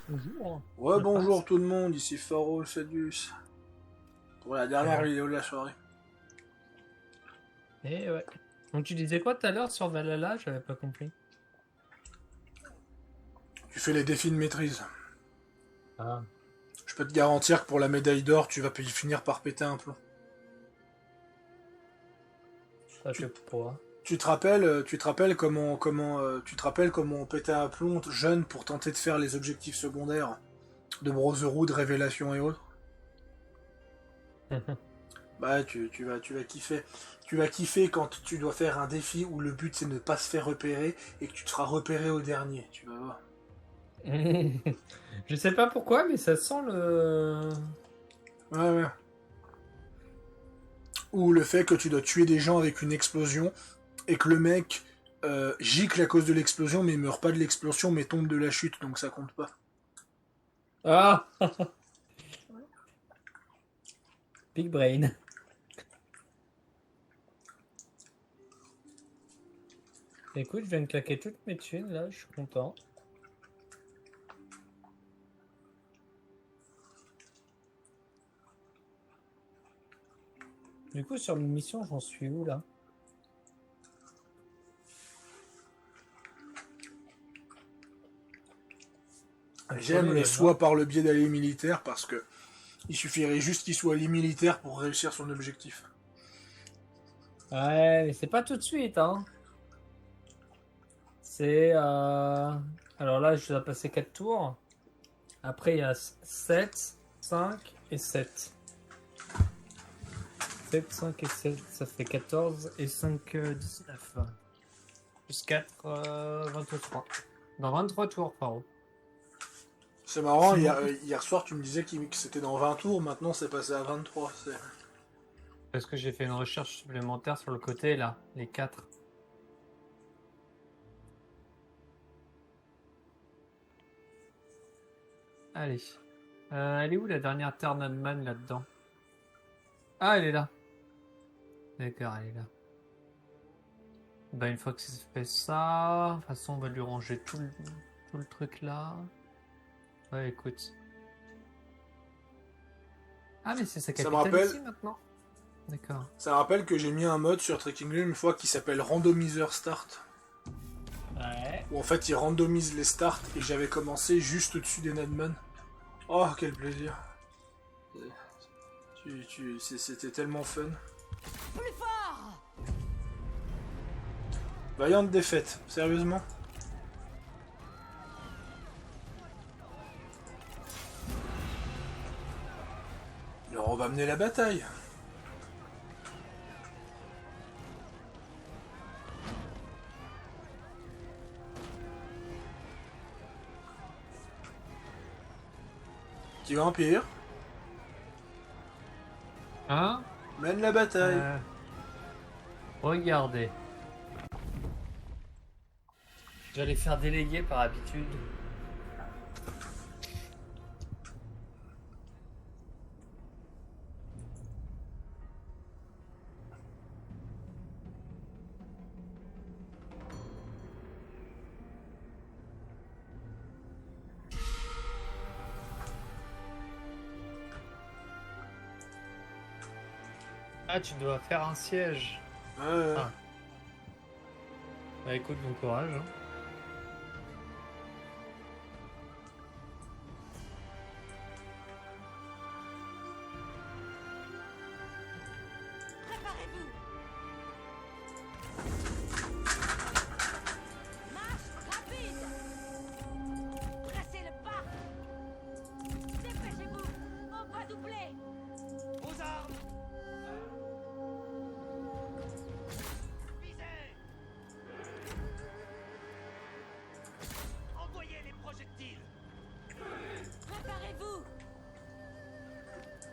Bonjour. Ouais, Je bonjour passe. tout le monde, ici Faro Sadius. Pour la dernière vidéo de la soirée. Et ouais. Donc tu disais quoi tout à l'heure sur Valhalla? J'avais pas compris. Tu fais les défis de maîtrise. Ah. Je peux te garantir que pour la médaille d'or, tu vas finir par péter un plomb. Ça Tu, fait pourquoi? tu te rappelles comment on pétait un plomb jeune pour tenter de faire les objectifs secondaires de Brotherhood, Révélation et autres. Bah, tu vas kiffer. Tu vas kiffer quand tu dois faire un défi où le but c'est de ne pas se faire repérer et que tu te feras repérer au dernier. Tu vas voir. Je sais pas pourquoi, mais ça sent le. Ouais, ouais. Ou le fait que tu dois tuer des gens avec une explosion et que le mec gicle à cause de l'explosion mais il meurt pas de l'explosion mais tombe de la chute donc ça compte pas. Ah. Big brain. Écoute, je viens de claquer toutes mes thunes là, je suis content. Du coup, sur l'émission, j'en suis où là? J'aime Contrôler le les gens. soi par le biais d'aller militaire parce que il suffirait juste qu'il soit allé militaire pour réussir son objectif. Ouais, mais c'est pas tout de suite, hein. C'est. Alors là, je dois passer 4 tours. Après, il y a 7, 5 et 7. 7, 5 et 7, ça fait 14 et 5, 19. Plus 4, 23. Dans 23 tours, Faro. C'est marrant, Sinon, hier soir tu me disais que c'était dans 20 tours, maintenant c'est passé à 23. parce que j'ai fait une recherche supplémentaire sur le côté, là, les 4. Allez. Elle est où la dernière Terre Nadman là-dedans? Ah, elle est là. D'accord, elle est là. Bah, une fois que c'est fait ça, de toute façon, on va lui ranger tout le truc là. Ouais, écoute. Ah, mais c'est sa Ça me capitale rappelle, ici maintenant. D'accord. ça me rappelle que j'ai mis un mode sur Trekking Game une fois qui s'appelle Randomizer Start. Ouais. Où en fait il randomise les starts et j'avais commencé juste au-dessus des Nadman. Oh quel plaisir. C'était tellement fun. Plus fort! Vaillante défaite, sérieusement. Alors on va mener la bataille. Petit vampire, Hein? mène la bataille. Regardez. Je vais les faire déléguer par habitude. Ah, tu dois faire un siège. Ouais. Ah. Bah écoute, bon courage. Hein. Préparez-vous! Marche rapide! Pressez le pas! Dépêchez-vous! On va doubler! Aux armes! Visez! Envoyez les projectiles! Préparez-vous! De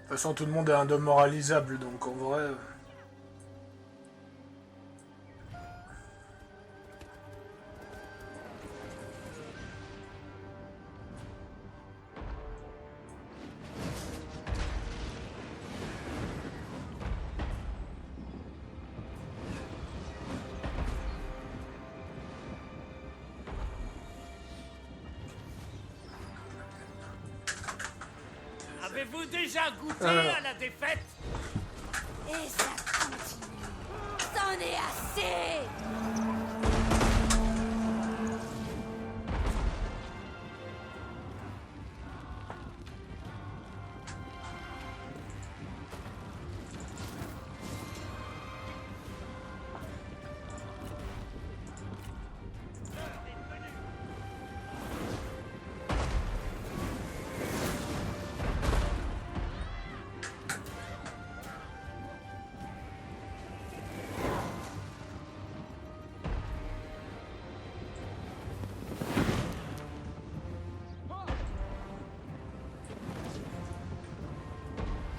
toute façon tout le monde est un homme moralisable donc en vrai... Avez-vous déjà goûté à la défaite? Et ça continue. C'en est assez.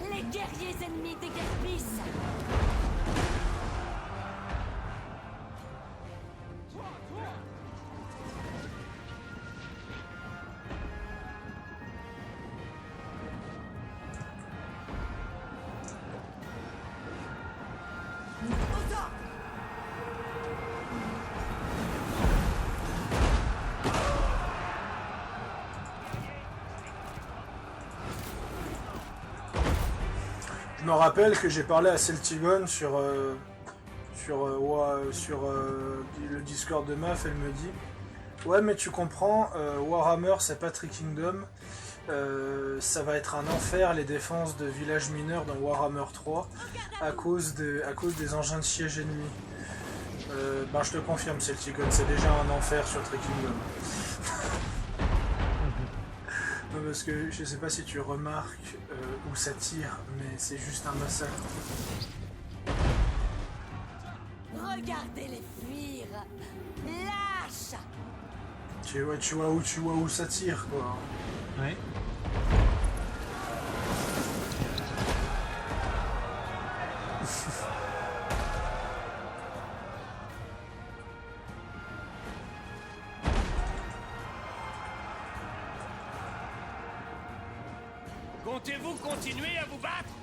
Les guerriers ennemis déguerpissent. Je me rappelle que j'ai parlé à Celtigon sur le Discord de MAF. Elle me dit ouais, mais tu comprends, Warhammer c'est pas Tree Kingdom, ça va être un enfer les défenses de villages mineurs dans Warhammer 3 à cause des engins de siège ennemis. Ben je te confirme, Celtigon, c'est déjà un enfer sur Tree Kingdom. Non, parce que je sais pas si tu remarques où ça tire, mais c'est juste un massacre. Regardez-les fuir. Lâche. Tu vois où ça tire, quoi. Oui. Comptez-vous continuer à vous battre?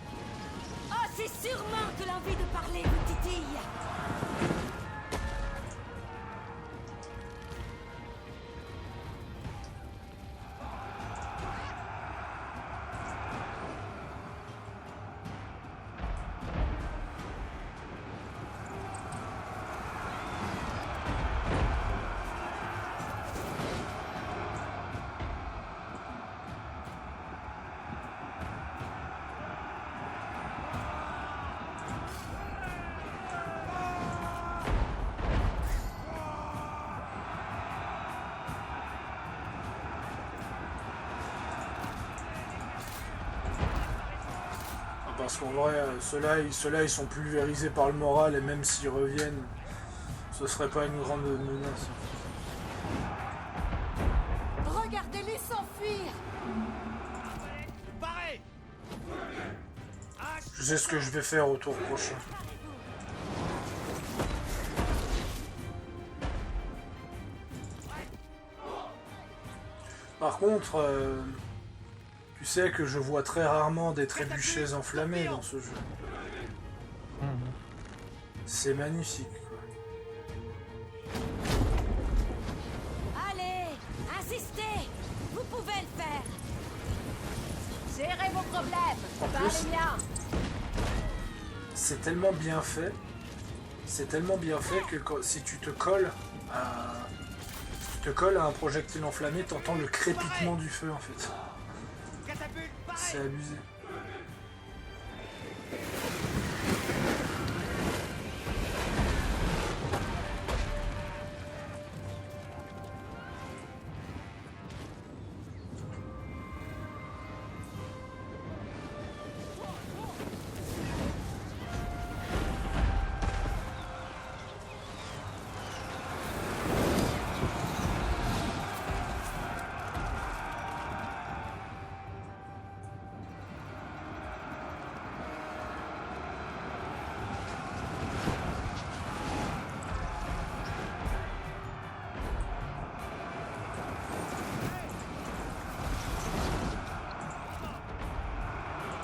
Oh, c'est sûrement que l'envie de parler vous titille. Parce qu'en vrai, ceux-là, ils sont pulvérisés par le moral, et même s'ils reviennent, ce serait pas une grande menace. Regardez-les s'enfuir. Parez! Je sais ce que je vais faire au tour prochain. Par contre, tu sais que je vois très rarement des trébuchets enflammés dans ce jeu. C'est magnifique. Allez, insistez. Vous pouvez le faire. Gérez vos problèmes. En Pas plus- les miens. C'est tellement bien fait. C'est tellement bien fait que si tu te colles à un projectile enflammé, t'entends le crépitement du feu en fait. Catapulte, C'est parez! abusé.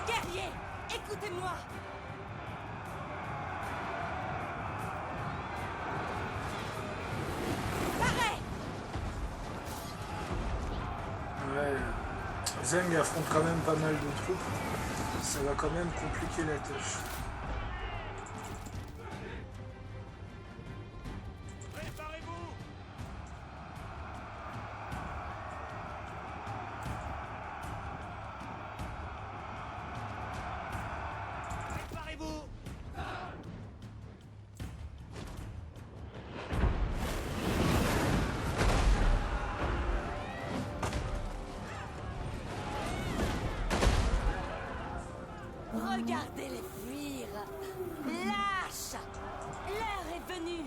Guerrier, écoutez-moi. Pareil. Ouais. Zeng affronte quand même pas mal de troupes. Ça va quand même compliquer la tâche. Préparez-vous. Préparez-vous. Regardez-les fuir. Lâche. L'heure est venue.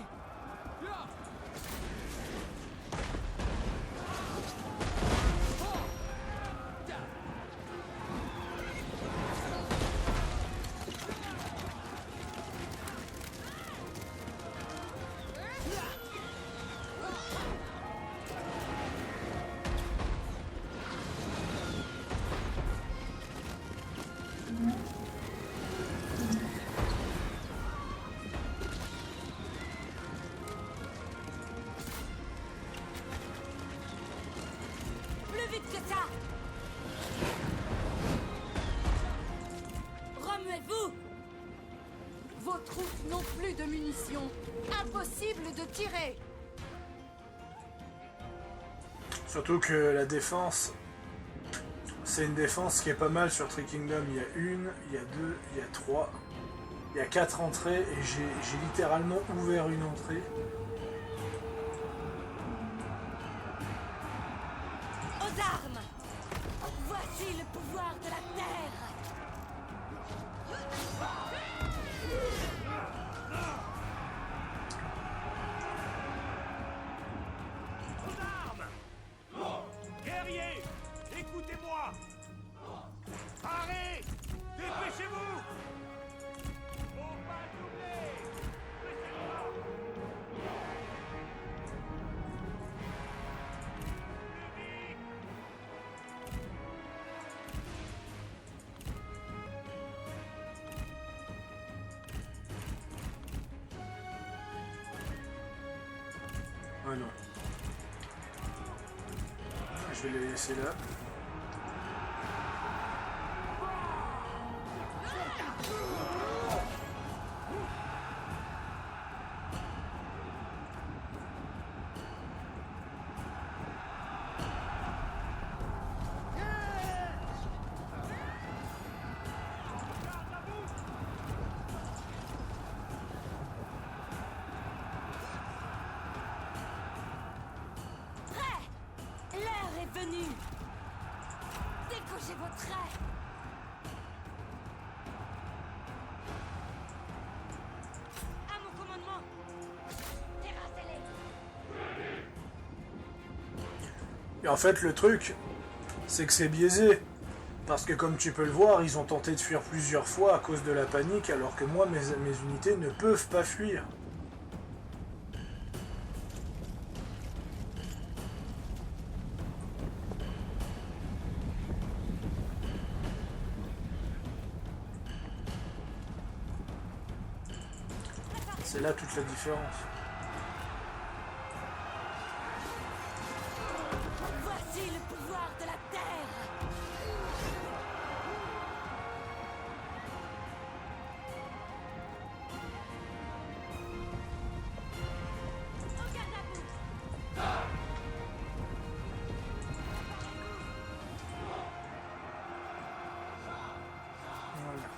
Plus vite que ça. Remuez-vous. Vos troupes n'ont plus de munitions. Impossible de tirer. Surtout que la défense, c'est une défense qui est pas mal sur Three Kingdoms. Il y a une, il y a deux, il y a trois, il y a 4 entrées et j'ai littéralement ouvert une entrée. Aux armes. Voici le pouvoir de la terre. Aux armes. Guerriers, écoutez-moi. Parez. Dépêchez-vous. Faut pas doubler. Laissez-moi. Plus vite. Ah non. Je vais les laisser là. Prêt. L'heure est venue. Décochez vos traits. À mon commandement. Terrassez-les. Et en fait, le truc, c'est que c'est biaisé. Parce que comme tu peux le voir, ils ont tenté de fuir plusieurs fois à cause de la panique, alors que moi, mes unités ne peuvent pas fuir. C'est là toute la différence. Voici le pouvoir de la terre. Au garde à vous. Voilà.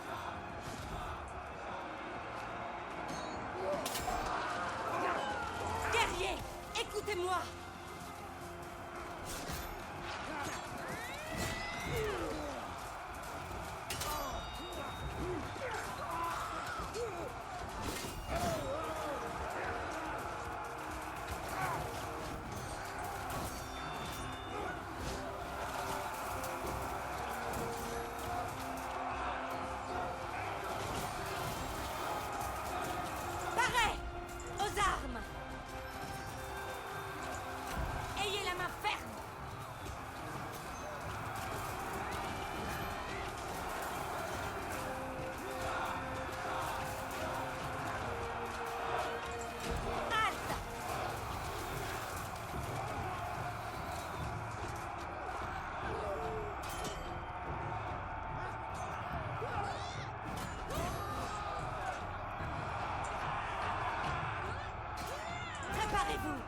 Préparez-vous.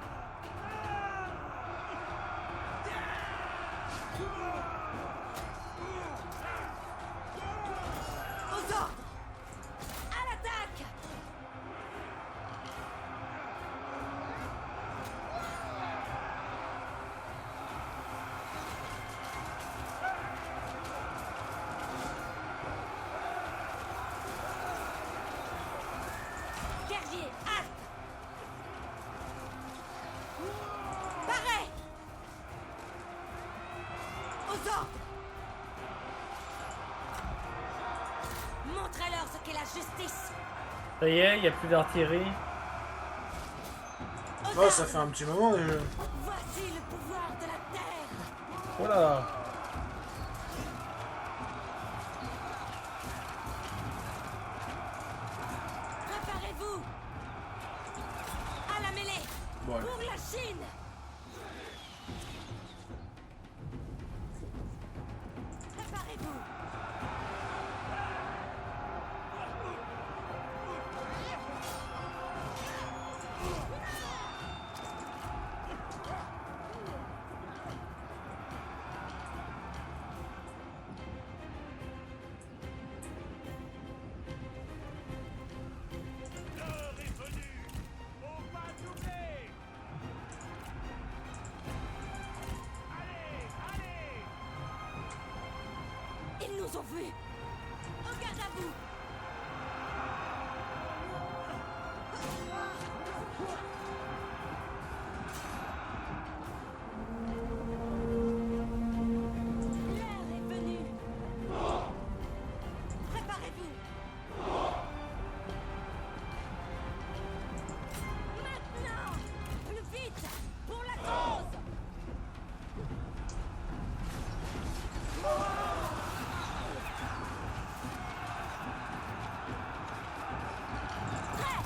Aux ordres. À l'attaque. Guerrier, halte. Pareil. Aux ordres. Montrez-leur ce qu'est la justice. Ça y est, il n'y a plus d'artillerie. Aux Oh, ça armes. fait un petit moment déjà. Voici le pouvoir de la terre. Voilà. Préparez-vous. À la mêlée. Voilà. Pour la Chine. Préparez-vous. L'heure est venue. Au pas doublé. Allez, allez. Ils nous ont vus. En garde à vous. L'heure est venue. Préparez-vous. Maintenant. Plus vite. Pour la cause. Prêt.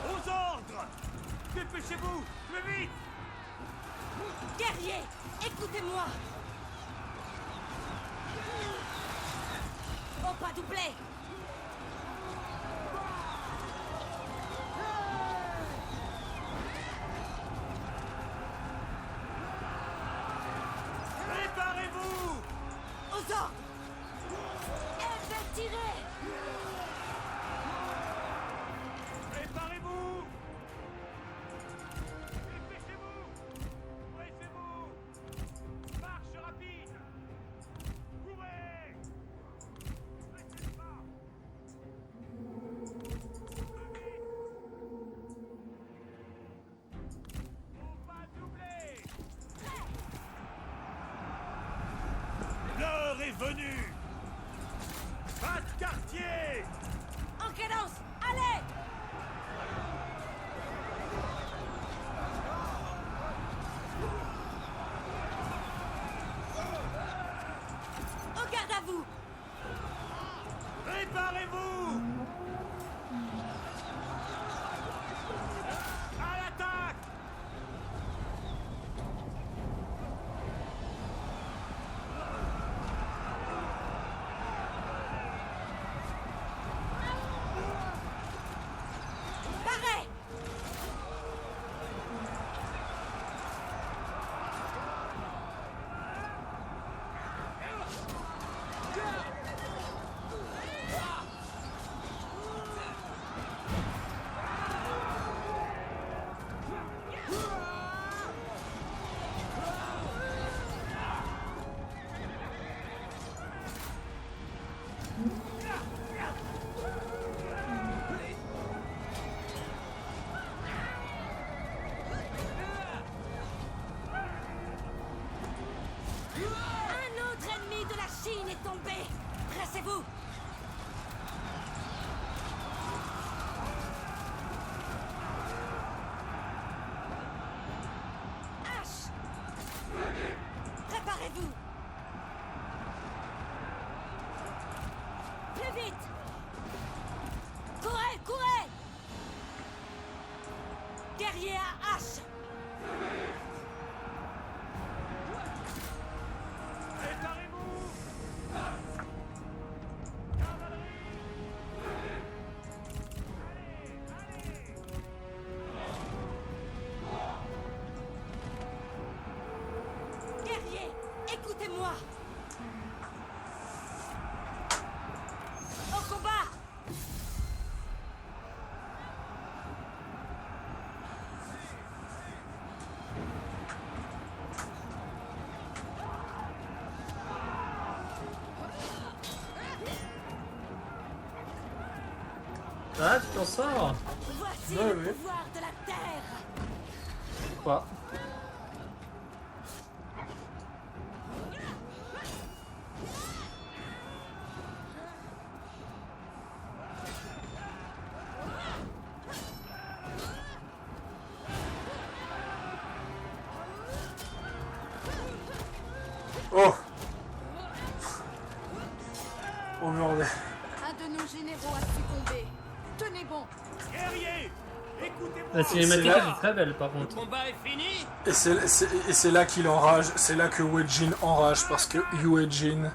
Aux ordres. Dépêchez-vous. Plus vite. Guerrier, écoutez-moi. Au pas doublé. Préparez-vous. Aux ordres. Elle va tirer. Préparez-vous. Dépêchez-vous. Pressez-vous. Marche rapide. Courez. Restez pas. Au pas doublé. L'heure est venue. Pas de quartier. En cadence. Allez. En garde à vous. Préparez-vous. À l'attaque. Pareil. Un autre ennemi de la Chine est tombé. Pressez-vous. Hache. Préparez-vous. Plus vite. Courez, courez. Guerrier à hache. Préparez-vous. Cavalerie. Ah, tu t'en sors. Voici Ouais, le ouais. pouvoir de la terre. Quoi? Oh. Oh bordel. Un de nos généraux a succombé. Tenez bon. Guerrier, écoutez-moi. La cinématique C'est là- est très belle par contre. Combat est fini. Et c'est là qu'il enrage, c'est là que Wei-Jin enrage, parce que Wei-Jin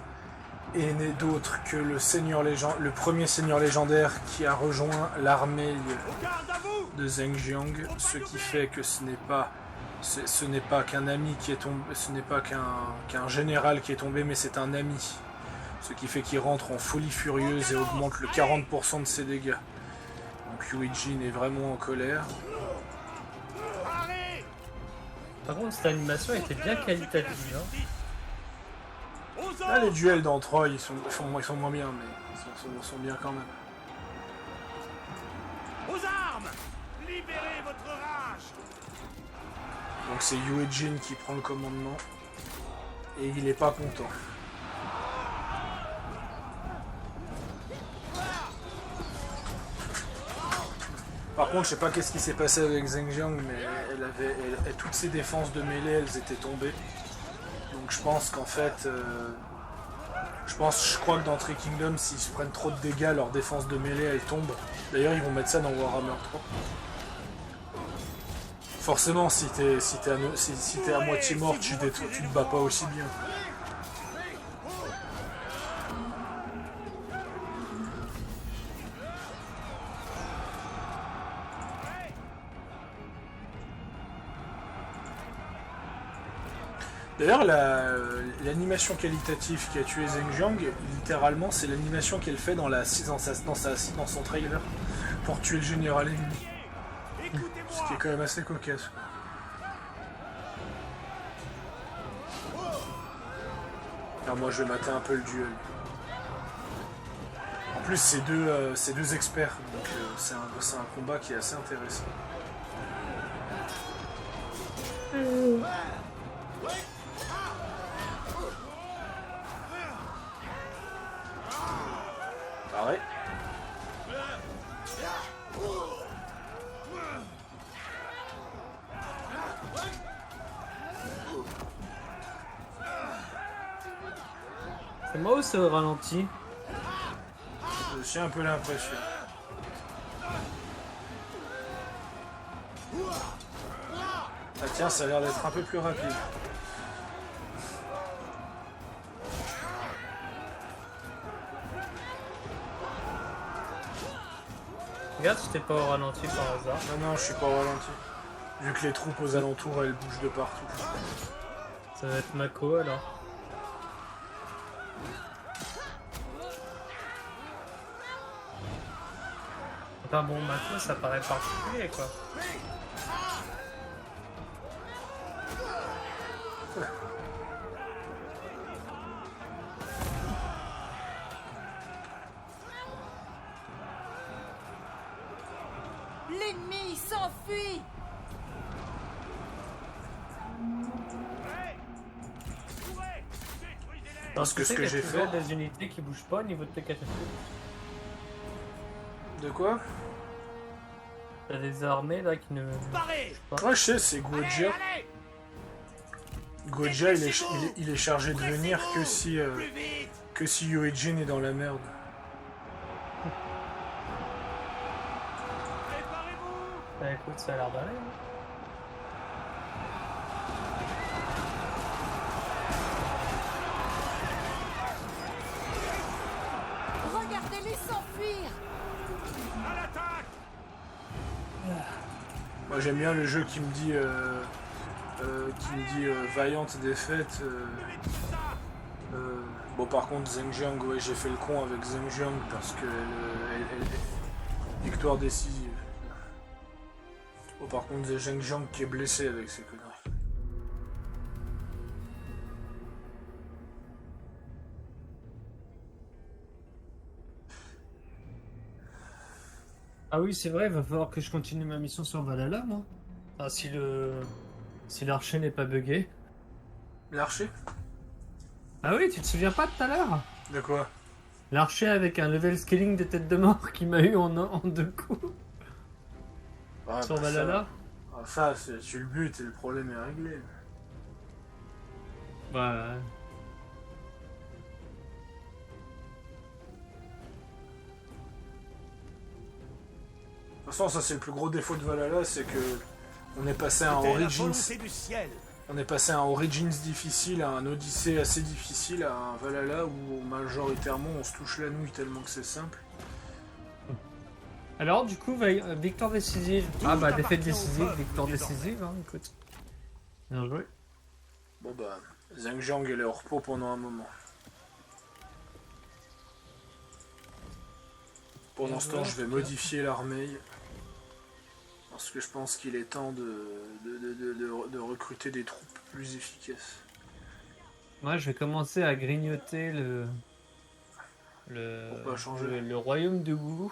est né d'autre que le premier seigneur légendaire qui a rejoint l'armée Garde à vous. de Zheng Jiang, ce qui fait que ce n'est pas qu'un ami qui est tombé, ce n'est pas qu'un général qui est tombé, mais c'est un ami. Ce qui fait qu'il rentre en folie furieuse et augmente le 40% de ses dégâts. Donc Wei-Jin est vraiment en colère. Parez. Par contre, cette animation était bien qualitative. Hein. Aux Là, les ordres. duels dans 3, ils sont moins bien, mais ils sont bien quand même. Aux armes. Libérez votre rage. Donc c'est Wei-Jin qui prend le commandement. Et il est pas content. Par contre, je sais pas qu'est-ce qui s'est passé avec Zheng Jiang, mais toutes ses défenses de mêlée, elles étaient tombées. Donc je pense qu'en fait, je crois que dans Three Kingdoms, s'ils se prennent trop de dégâts, leur défense de mêlée, elle tombe. D'ailleurs, ils vont mettre ça dans Warhammer 3. Forcément, si t'es à moitié mort, tu te bats pas aussi bien. D'ailleurs, l'animation qualitative qui a tué Zheng Jiang, littéralement, c'est l'animation qu'elle fait dans son trailer pour tuer le général ennemi. Ce qui Écoutez-moi. est quand même assez cocasse. Alors moi, je vais mater un peu le duel. En plus, c'est deux experts, donc c'est un combat qui est assez intéressant. Pareil. C'est moi ou c'est au ralenti? J'ai un peu l'impression. Ah tiens, ça a l'air d'être un peu plus rapide. Regarde si t'es pas au ralenti par hasard. Non, je suis pas au ralenti. Vu que les troupes aux alentours, elles bougent de partout. Ça va être Mako alors. Enfin bon, Mako ça paraît particulier quoi. L'ennemi s'enfuit. Courez. Détruisez-les. Parce que ce que j'ai Il y a toujours fait... des unités qui bougent pas au niveau de tes capacités. De quoi? T'as des armées là qui ne. Parez. Ouais, je sais, c'est Guojia. Allez. Guojia, il est chargé de venir Plus vite. que si Wei-Jin est dans la merde. Préparez-vous. Bah écoute, ça a l'air d'aller. Hein. Regardez-les s'enfuir. À l'attaque. Moi j'aime bien le jeu qui me dit vaillante défaite. Bon par contre Zheng Jiang, ouais, j'ai fait le con avec Zheng Jiang parce que victoire décisive. Bon par contre c'est Zheng Jiang qui est blessé avec ces conneries. Ah oui, c'est vrai, il va falloir que je continue ma mission sur Valhalla, moi. Ah, si l'archer n'est pas buggé. L'archer? Ah oui, tu te souviens pas de tout à l'heure? De quoi? L'archer avec un level scaling de tête de mort qui m'a eu en 2 coups Ouais, sur bah Valhalla. ça, tu le butes et le problème est réglé. De Ouais. toute façon, ça c'est le plus gros défaut de Valhalla, c'est que on est passé à un C'était la Origins. volonté du ciel. On est passé à un Origins difficile, à un Odyssey assez difficile, à un Valhalla où majoritairement on se touche la nouille tellement que c'est simple. Alors, du coup, victoire décisive. Ah bah, défaite appartient au décisive, peuple, victoire désormais. décisive, hein, écoute. Bien joué. Bon bah, Zhang Jiang elle est au repos pendant un moment. Pendant ce temps, je vais modifier l'armée. Parce que je pense qu'il est temps de recruter des troupes plus efficaces. Moi, je vais commencer à grignoter Pour pas changer. le royaume de Wu.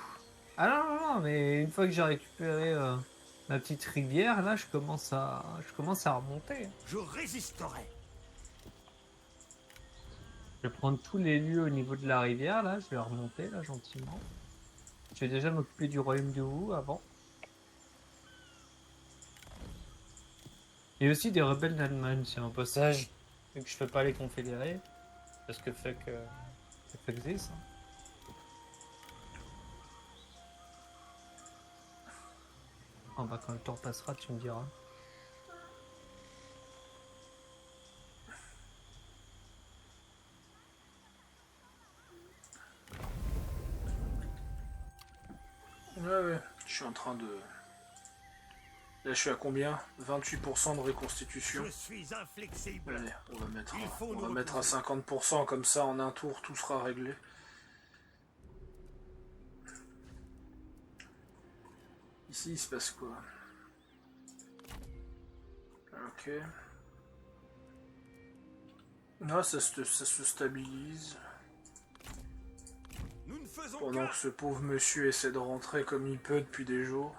Ah non, non, non, mais une fois que j'ai récupéré ma petite rivière, là, je commence à remonter. Je résisterai. Je vais prendre tous les lieux au niveau de la rivière, là, je vais remonter, là, gentiment. Je vais déjà m'occuper du royaume de Wu avant. Et aussi des rebelles d'Allemagne, c'est un passage. Vu que je fais pas les confédérés. Parce que fuck this. Hein. Oh bah quand le temps passera, tu me diras. Ouais, je suis en train de... Là, je suis à combien? 28% de reconstitution. Je suis inflexible. Allez, on va mettre, Il faut on nous va mettre à retrouver. 50%, comme ça, en un tour, tout sera réglé. Ici, il se passe quoi? Ok. Là, ça se stabilise. Nous ne faisons Pendant qu'un. que ce pauvre monsieur essaie de rentrer comme il peut depuis des jours.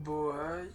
Boaï.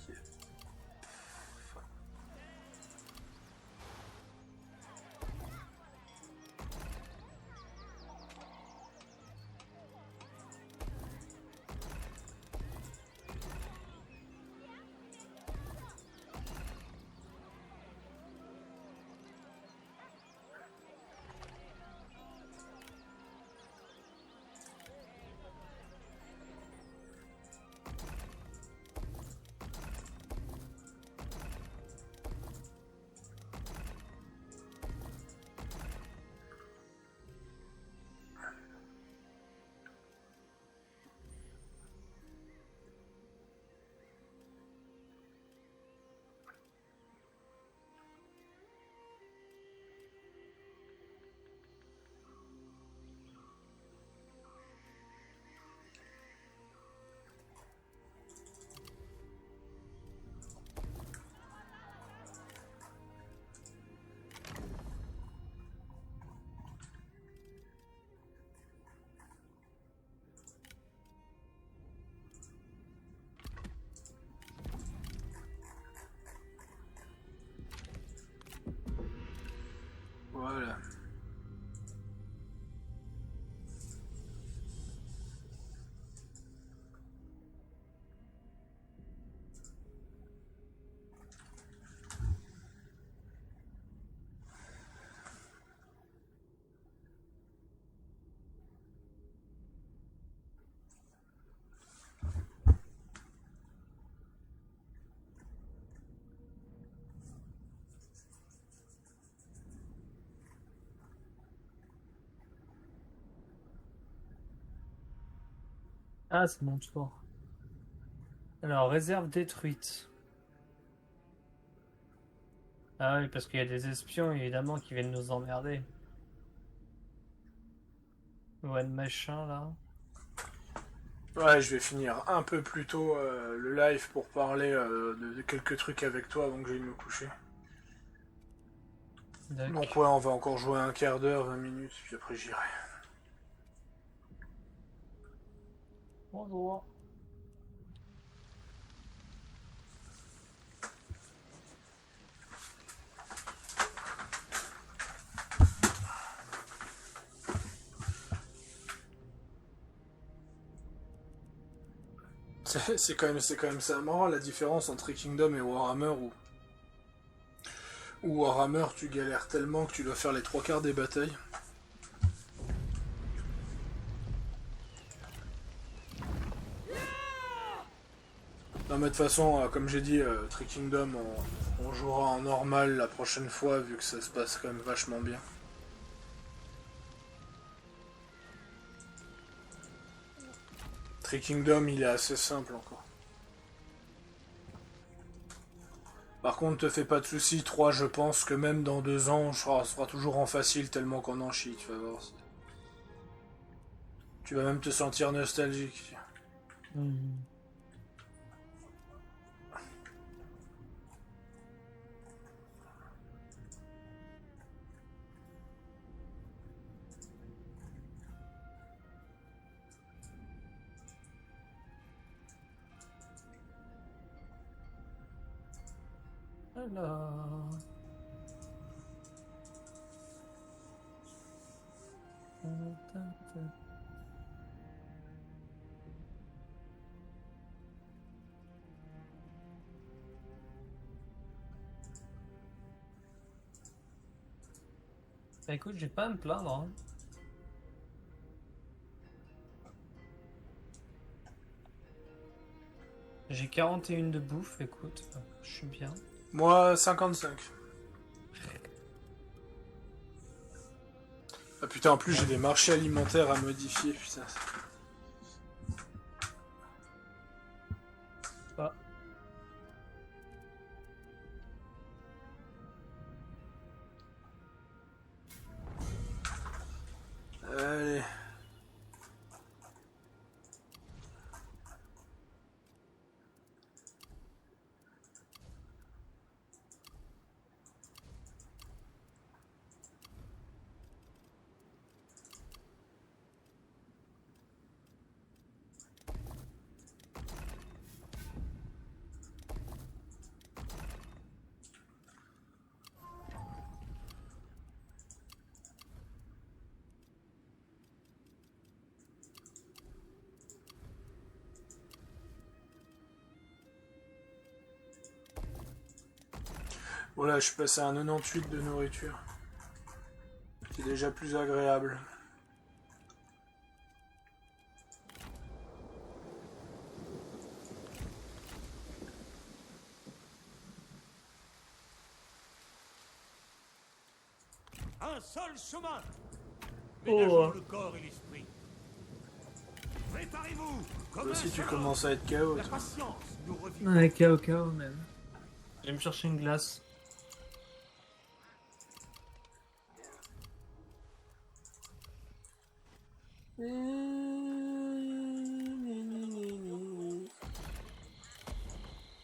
Voilà. Ah, c'est mon tour. Alors, réserve détruite. Ah oui, parce qu'il y a des espions, évidemment, qui viennent nous emmerder. Ouais, le machin, là. Ouais, je vais finir un peu plus tôt le live pour parler de quelques trucs avec toi avant que j'aille me coucher. D'accord. Donc ouais, on va encore jouer un quart d'heure, 20 minutes, puis après j'irai. Bonjour. C'est quand même ça marrant la différence entre Kingdom et Warhammer où Warhammer tu galères tellement que tu dois faire les trois quarts des batailles. Non mais de toute façon, comme j'ai dit, Tree Kingdom on jouera en normal la prochaine fois vu que ça se passe quand même vachement bien. Tree Kingdom il est assez simple encore. Par contre, te fais pas de soucis, 3 je pense que même dans 2 ans, on sera toujours en facile tellement qu'on en chie, tu vas voir. Tu vas même te sentir nostalgique. Alors... Bah écoute, j'ai pas à me plaindre. Hein. J'ai 41 de bouffe, écoute, je suis bien. Moi, 55. Ah putain, en plus j'ai des marchés alimentaires à modifier, putain. Ah. Allez. Voilà, je suis passé à un 98 de nourriture. C'est déjà plus agréable. Un seul chemin. Oh. Ménageons le corps et l'esprit. Préparez-vous. Toi Comme aussi un tu seul commences à être KO. La Toi. patience nous revient. Ouais, KO même. Je vais me chercher une glace.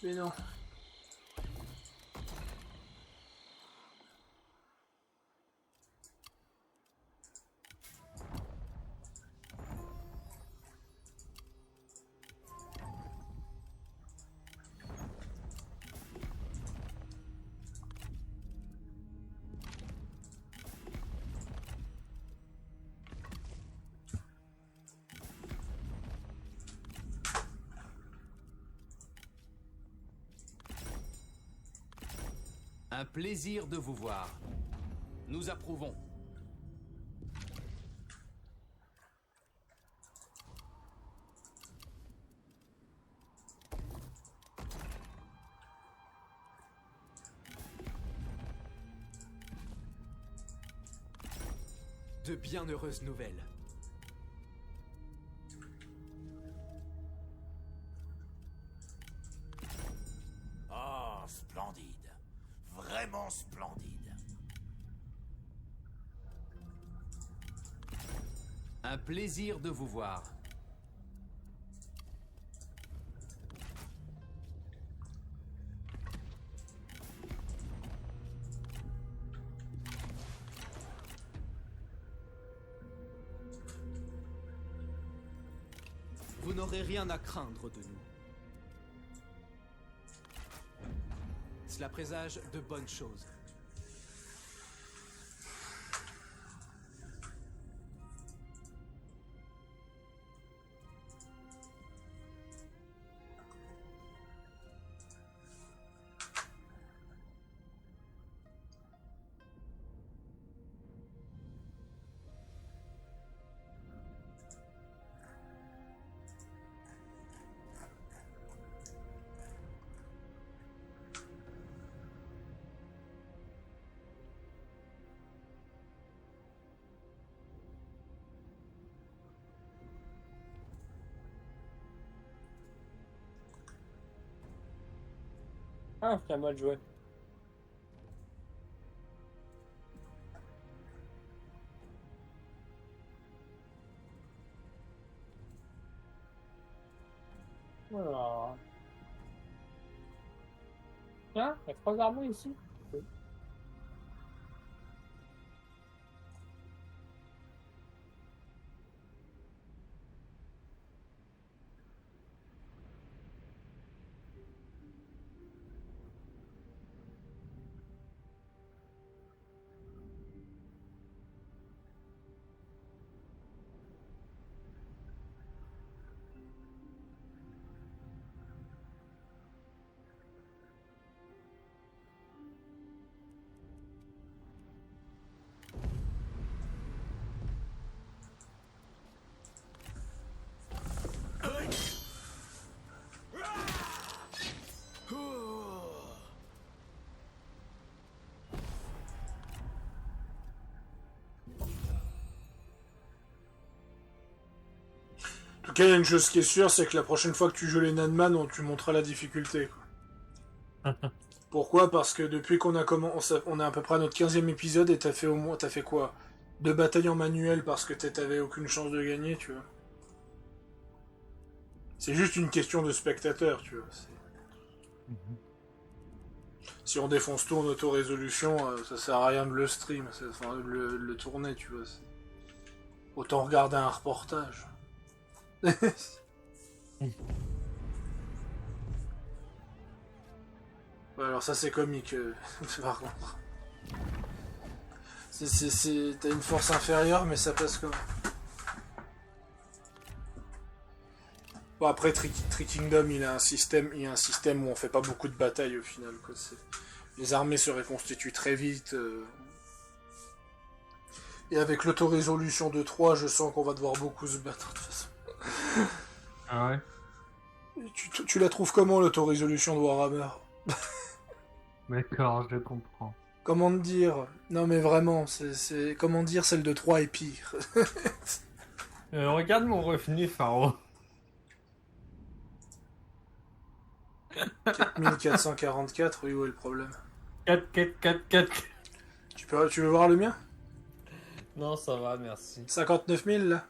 Mais non. Un plaisir de vous voir. Nous approuvons. De bien heureuses nouvelles. Ah, splendide. Vraiment splendide. Un plaisir de vous voir. Vous n'aurez rien à craindre de nous. Cela présage de bonnes choses. Ah, c'est à moi de jouer. Voilà. Tiens, il y a 3 armes ici. En tout cas, il y a une chose qui est sûre, c'est que la prochaine fois que tu joues les Nanman, on tu montrera la difficulté. Quoi. Pourquoi? Parce que depuis qu'on a commencé, on est à peu près à notre 15e épisode et t'as fait quoi? 2 batailles en manuel parce que t'avais aucune chance de gagner, tu vois. C'est juste une question de spectateur, tu vois. Si on défonce tout en auto-résolution, ça sert à rien de le stream, enfin de le tourner, tu vois. Autant regarder un reportage. Ouais, alors ça c'est comique, par contre. T'as une force inférieure, mais ça passe comme... Bon, après, Kingdom, il y a un système où on fait pas beaucoup de batailles au final. Quoi. Les armées se reconstituent très vite. Et avec l'autorésolution de 3, je sens qu'on va devoir beaucoup se battre de toute façon. Ah ouais? Tu la trouves comment l'autorésolution de Warhammer? D'accord, je comprends. Comment te dire? Non mais vraiment, comment dire celle de 3 est pire. Regarde mon revenu, Pharaon. 4444, oui, où est le problème? 4, 4, 4, 4. Tu veux voir le mien? Non, ça va, merci. 59 000 là.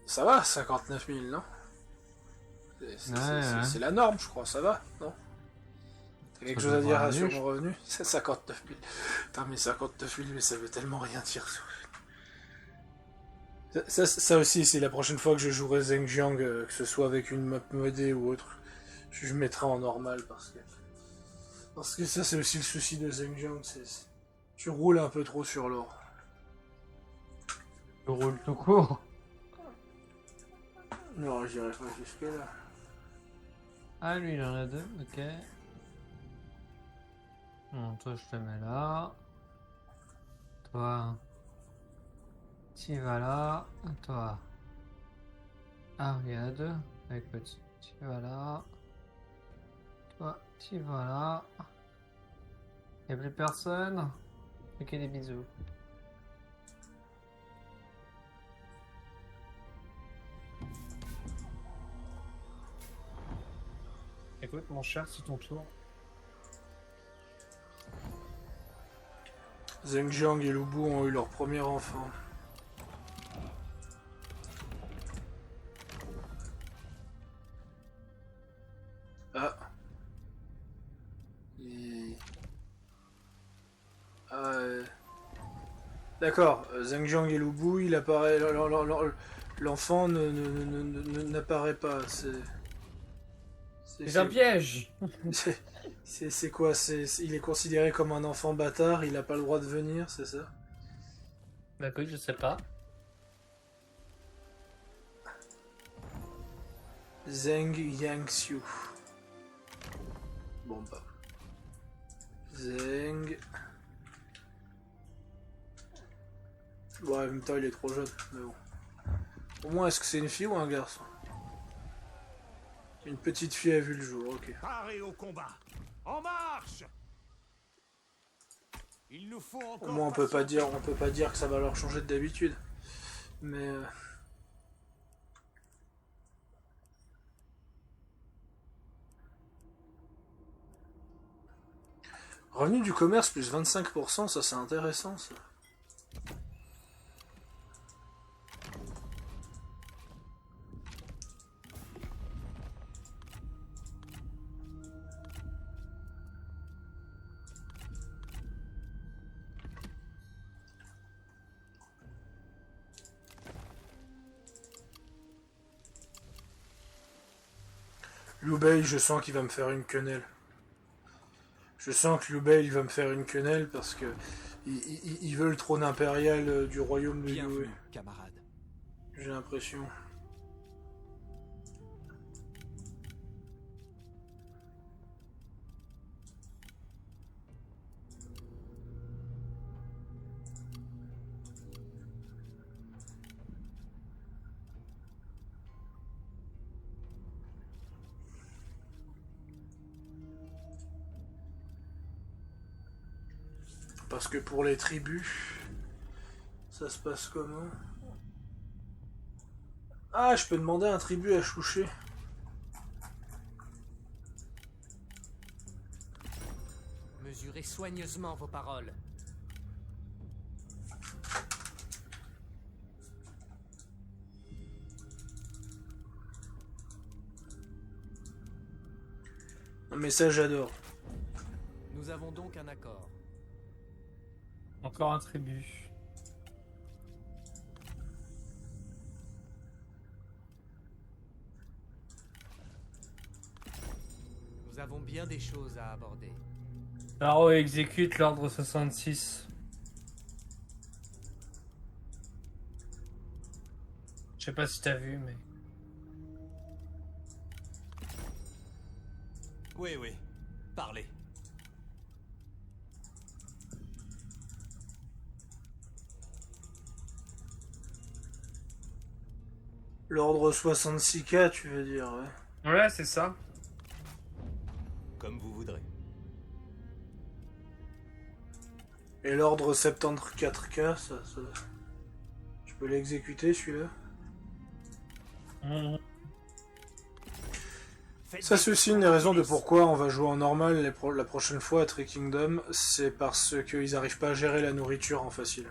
Ça va, 59 000, non? C'est la norme, je crois, ça va, non? T'as quelque chose à dire sur mon revenu? C'est 59 000. Putain, mais 59 000, mais ça veut tellement rien dire. Ça aussi, c'est la prochaine fois que je jouerai Zhenjiang, que ce soit avec une map modée ou autre, je mettrai en normal parce que ça, c'est aussi le souci de Zhenjiang, tu roules un peu trop sur l'or. Je roule tout court. Non, j'irai pas jusque là. Ah, lui, il en a 2, ok. Bon, toi, je te mets là. Toi, tu vas là. Toi. Ah, il y en a 2. Écoute, tu vas là. Toi, tu vas là. Il n'y a plus personne. Ok, des bisous. Écoute, mon cher, c'est ton tour. Zhenjiang et Lubu ont eu leur premier enfant. Ah. Ah D'accord, Zhang Jiang et Lu Bu, il apparaît... L'enfant n'apparaît pas, C'est un piège. c'est quoi? Il est considéré comme un enfant bâtard, il a pas le droit de venir, c'est ça? Bah écoute, je sais pas. Zheng Yangxiu. Bon bah. Zheng... Ouais, en même temps il est trop jeune, mais bon. Au moins, est-ce que c'est une fille ou un garçon? Une petite fille a vu le jour, ok. Parez au combat. En marche. Il nous faut Au encore moins on peut pas dire que ça va leur changer de d'habitude. Mais revenu du commerce plus 25%, ça c'est intéressant ça. Liu Bei, je sens qu'il va me faire une quenelle. Je sens que Liu Bei il va me faire une quenelle parce que il veut le trône impérial du royaume de Liu. Bienvenue, camarade. J'ai l'impression. Parce que pour les tribus, ça se passe comment? Ah, je peux demander un tribut à choucher. Mesurez soigneusement vos paroles. Non mais ça j'adore. Nous avons donc un accord. Encore un tribut. Nous avons bien des choses à aborder. Laro exécute l'ordre 66. Je sais pas si t'as vu, mais... Oui, oui. Parlez. L'ordre 66K, tu veux dire, ouais. Ouais, c'est ça. Comme vous voudrez. Et l'ordre 74K, ça... Je peux l'exécuter celui-là? Ça c'est aussi une des raisons de pourquoi on va jouer en normal la prochaine fois à Tree Kingdom, c'est parce qu'ils n'arrivent pas à gérer la nourriture en facile.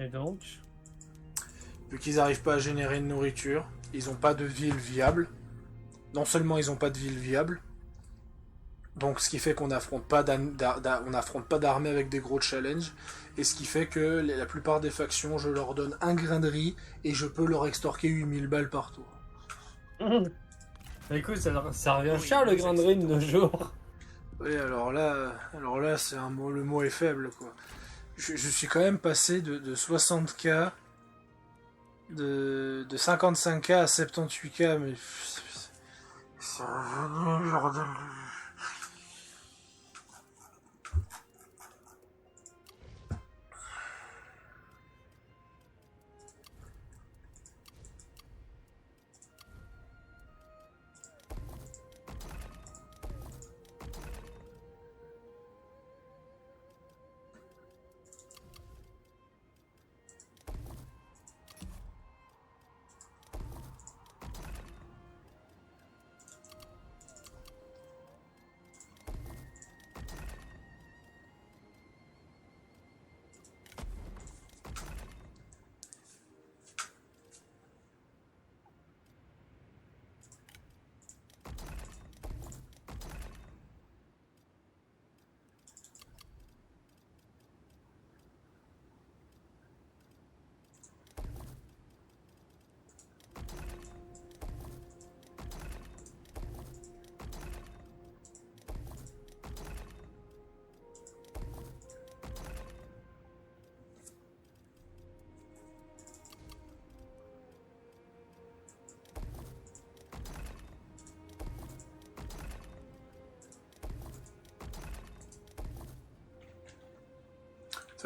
Et donc? Vu qu'ils n'arrivent pas à générer une nourriture, ils n'ont pas de ville viable. Non seulement ils n'ont pas de ville viable, donc ce qui fait qu'on n'affronte pas d'armée avec des gros challenges, et ce qui fait que la plupart des factions, je leur donne un grain de riz, et je peux leur extorquer 8000 balles par tour. Écoute, ça revient cher le grain de riz de nos jours. Oui, alors là c'est le mot est faible, quoi. Je suis quand même passé de 60K, de 55K à 78K, mais... C'est revenu, Jordan.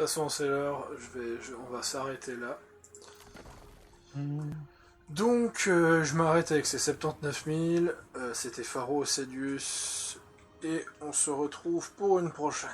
façon, c'est l'heure. On va s'arrêter là. Donc, je m'arrête avec ces 79 000. C'était Pharo Cedius. Et on se retrouve pour une prochaine.